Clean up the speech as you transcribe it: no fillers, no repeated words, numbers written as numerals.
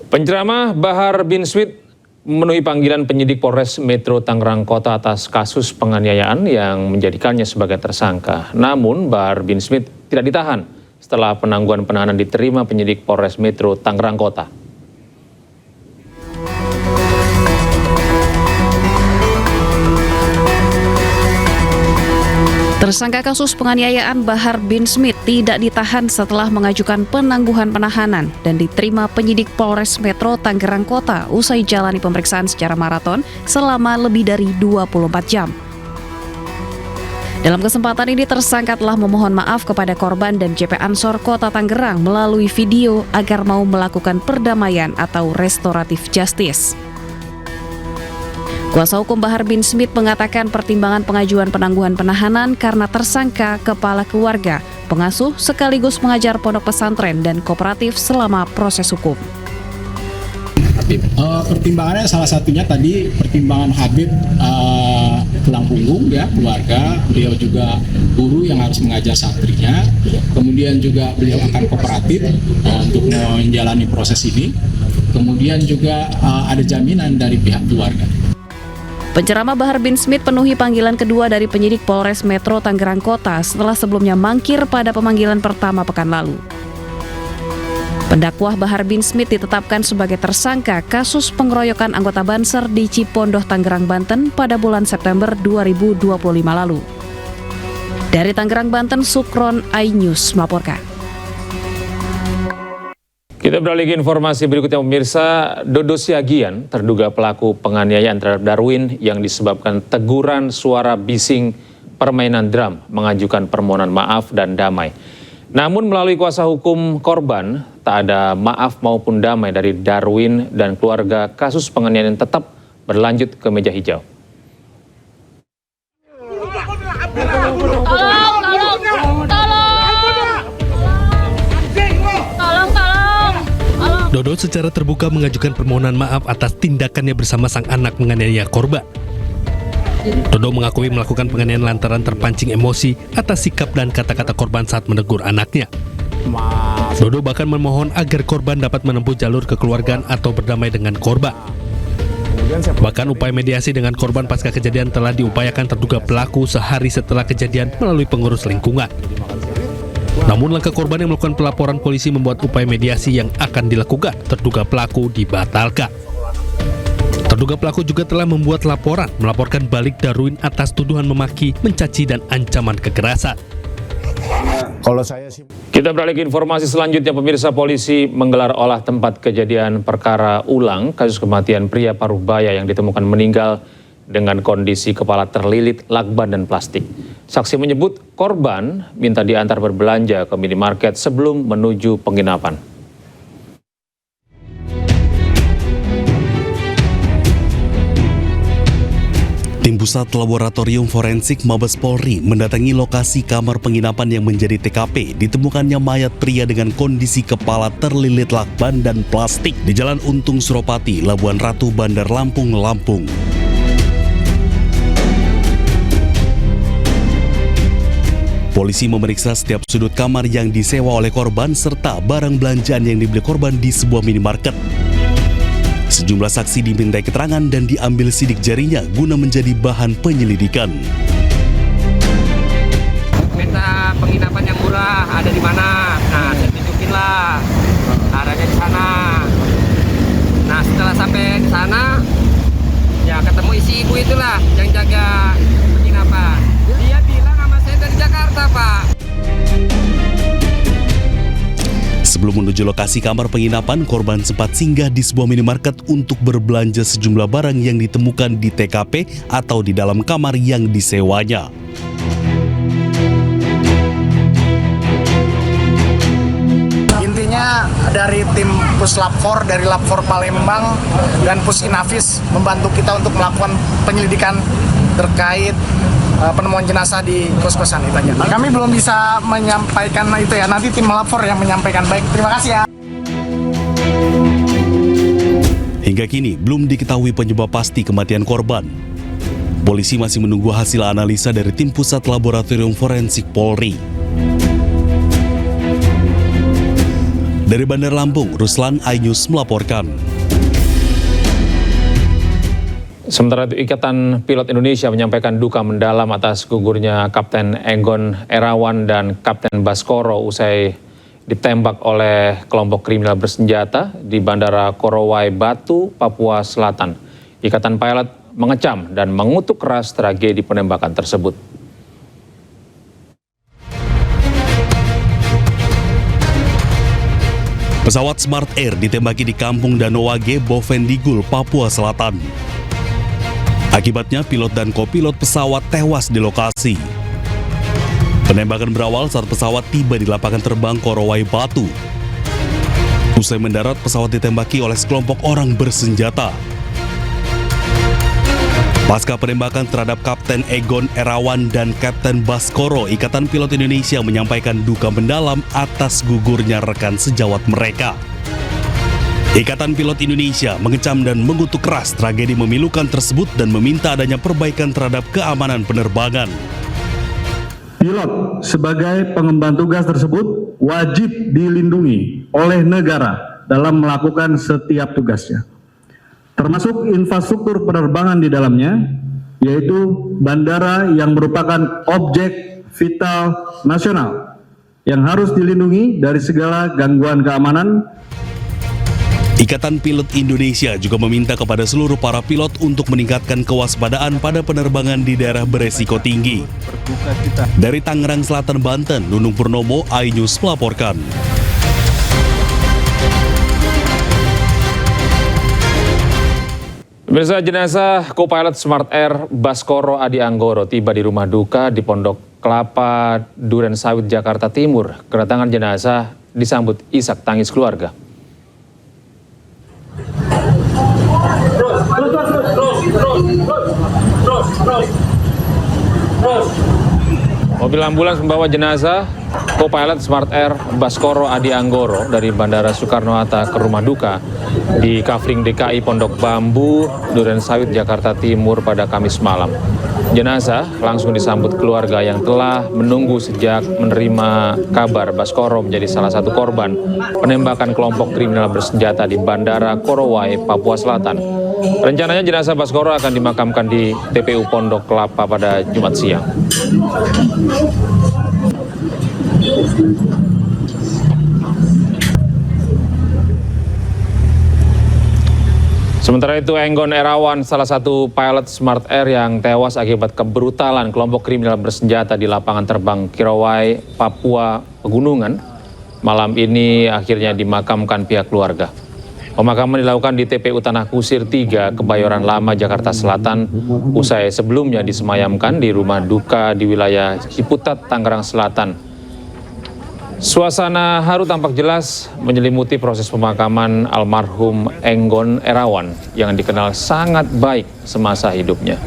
Penceramah Bahar bin Smith memenuhi panggilan penyidik Polres Metro Tangerang Kota atas kasus penganiayaan yang menjadikannya sebagai tersangka. Namun Bahar bin Smith tidak ditahan setelah penangguhan penahanan diterima penyidik Polres Metro Tangerang Kota. Tersangka kasus penganiayaan Bahar bin Smith tidak ditahan setelah mengajukan penangguhan penahanan dan diterima penyidik Polres Metro Tangerang Kota usai jalani pemeriksaan secara maraton selama lebih dari 24 jam. Dalam kesempatan ini tersangka telah memohon maaf kepada korban dan JP Ansor Kota Tangerang melalui video agar mau melakukan perdamaian atau restoratif justice. Kuasa hukum Bahar bin Smith mengatakan pertimbangan pengajuan penangguhan penahanan karena tersangka kepala keluarga, pengasuh sekaligus pengajar pondok pesantren dan kooperatif selama proses hukum. Pertimbangannya salah satunya tadi pertimbangan Habib tulang punggung ya keluarga, beliau juga guru yang harus mengajar santrinya, kemudian juga beliau akan kooperatif untuk menjalani proses ini, kemudian juga ada jaminan dari pihak keluarga. Penceramah Bahar bin Smith penuhi panggilan kedua dari penyidik Polres Metro Tangerang Kota setelah sebelumnya mangkir pada pemanggilan pertama pekan lalu. Pendakwah Bahar bin Smith ditetapkan sebagai tersangka kasus pengeroyokan anggota Banser di Cipondoh, Tangerang, Banten pada bulan September 2025 lalu. Dari Tangerang, Banten, Sukron iNews melaporkan. Kita beralih ke informasi berikutnya pemirsa. Dodo Siagian, terduga pelaku penganiayaan terhadap Darwin yang disebabkan teguran suara bising permainan drum, mengajukan permohonan maaf dan damai. Namun melalui kuasa hukum korban, tak ada maaf maupun damai dari Darwin dan keluarga. Kasus penganiayaan tetap berlanjut ke meja hijau. Dodo secara terbuka mengajukan permohonan maaf atas tindakannya bersama sang anak menganiaya korban. Dodo mengakui melakukan penganiayaan lantaran terpancing emosi atas sikap dan kata-kata korban saat menegur anaknya. Dodo bahkan memohon agar korban dapat menempuh jalur kekeluargaan atau berdamai dengan korban. Bahkan upaya mediasi dengan korban pasca kejadian telah diupayakan terduga pelaku sehari setelah kejadian melalui pengurus lingkungan. Namun langkah korban yang melakukan pelaporan polisi membuat upaya mediasi yang akan dilakukan terduga pelaku dibatalkan. Terduga pelaku juga telah membuat laporan melaporkan balik Darwin atas tuduhan memaki, mencaci dan ancaman kekerasan. Kita beralih ke informasi selanjutnya pemirsa. Polisi menggelar olah tempat kejadian perkara ulang kasus kematian pria Parubaya yang ditemukan meninggal dengan kondisi kepala terlilit lakban dan plastik. Saksi menyebut korban minta diantar berbelanja ke minimarket sebelum menuju penginapan. Tim Pusat Laboratorium Forensik Mabes Polri mendatangi lokasi kamar penginapan yang menjadi TKP. Ditemukannya mayat pria dengan kondisi kepala terlilit lakban dan plastik di Jalan Untung Suropati, Labuan Ratu, Bandar Lampung, Lampung. Polisi memeriksa setiap sudut kamar yang disewa oleh korban serta barang belanjaan yang dibeli korban di sebuah minimarket. Sejumlah saksi dimintai keterangan dan diambil sidik jarinya guna menjadi bahan penyelidikan. Minta penginapan yang murah ada di mana? Nah, saya tunjukin lah. Adanya di sana. Nah, setelah sampai di sana, ya ketemu isi ibu itulah yang jaga penginapan. Dia bilang sama saya dari Jakarta, Pak. Sebelum menuju lokasi kamar penginapan, korban sempat singgah di sebuah minimarket untuk berbelanja sejumlah barang yang ditemukan di TKP atau di dalam kamar yang disewanya. Intinya dari tim Puslap 4, dari Lab 4 Palembang dan Pusinafis membantu kita untuk melakukan penyelidikan terkait penemuan jenazah di kos-kosan itu aja. Kami belum bisa menyampaikan itu ya, nanti tim lapor yang menyampaikan. Baik, terima kasih ya. Hingga kini belum diketahui penyebab pasti kematian korban. Polisi masih menunggu hasil analisa dari tim Pusat Laboratorium Forensik Polri. Dari Bandar Lampung, Ruslan, iNews melaporkan. Sementara itu, Ikatan Pilot Indonesia menyampaikan duka mendalam atas gugurnya Kapten Egon Erawan dan Kapten Baskoro usai ditembak oleh kelompok kriminal bersenjata di Bandara Korowai Batu, Papua Selatan. Ikatan Pilot mengecam dan mengutuk keras tragedi penembakan tersebut. Pesawat Smart Air ditembaki di Kampung Danowage, Bovendigul, Papua Selatan. Akibatnya pilot dan kopilot pesawat tewas di lokasi. Penembakan berawal saat pesawat tiba di lapangan terbang Korowai Batu. Usai mendarat, pesawat ditembaki oleh sekelompok orang bersenjata. Pasca penembakan terhadap Kapten Egon Erawan dan Kapten Baskoro, Ikatan Pilot Indonesia menyampaikan duka mendalam atas gugurnya rekan sejawat mereka. Ikatan Pilot Indonesia mengecam dan mengutuk keras tragedi memilukan tersebut dan meminta adanya perbaikan terhadap keamanan penerbangan. Pilot sebagai pengemban tugas tersebut wajib dilindungi oleh negara dalam melakukan setiap tugasnya, termasuk infrastruktur penerbangan di dalamnya, yaitu bandara yang merupakan objek vital nasional yang harus dilindungi dari segala gangguan keamanan. Ikatan Pilot Indonesia juga meminta kepada seluruh para pilot untuk meningkatkan kewaspadaan pada penerbangan di daerah beresiko tinggi. Dari Tangerang Selatan, Banten, Nunung Purnomo, iNews melaporkan. Pemirsa, jenazah co-pilot Smart Air Baskoro Adi Anggoro tiba di rumah duka di Pondok Kelapa, Duren Sawit, Jakarta Timur. Kedatangan jenazah disambut isak tangis keluarga. Mobil ambulans membawa jenazah co-pilot Smart Air Baskoro Adi Anggoro dari Bandara Soekarno-Hatta ke rumah duka di Kafling DKI Pondok Bambu, Duren Sawit, Jakarta Timur pada Kamis malam. Jenazah langsung disambut keluarga yang telah menunggu sejak menerima kabar Baskoro menjadi salah satu korban penembakan kelompok kriminal bersenjata di Bandara Korowai, Papua Selatan. Rencananya jenazah Baskoro akan dimakamkan di TPU Pondok Kelapa pada Jumat siang. Sementara itu, Egon Erawan, salah satu pilot Smart Air yang tewas akibat kebrutalan kelompok kriminal bersenjata di lapangan terbang Korowai, Papua Pegunungan, malam ini akhirnya dimakamkan pihak keluarga. Pemakaman dilakukan di TPU Tanah Kusir 3, Kebayoran Lama, Jakarta Selatan, usai sebelumnya disemayamkan di rumah duka di wilayah Ciputat, Tangerang Selatan. Suasana haru tampak jelas menyelimuti proses pemakaman almarhum Egon Erawan yang dikenal sangat baik semasa hidupnya.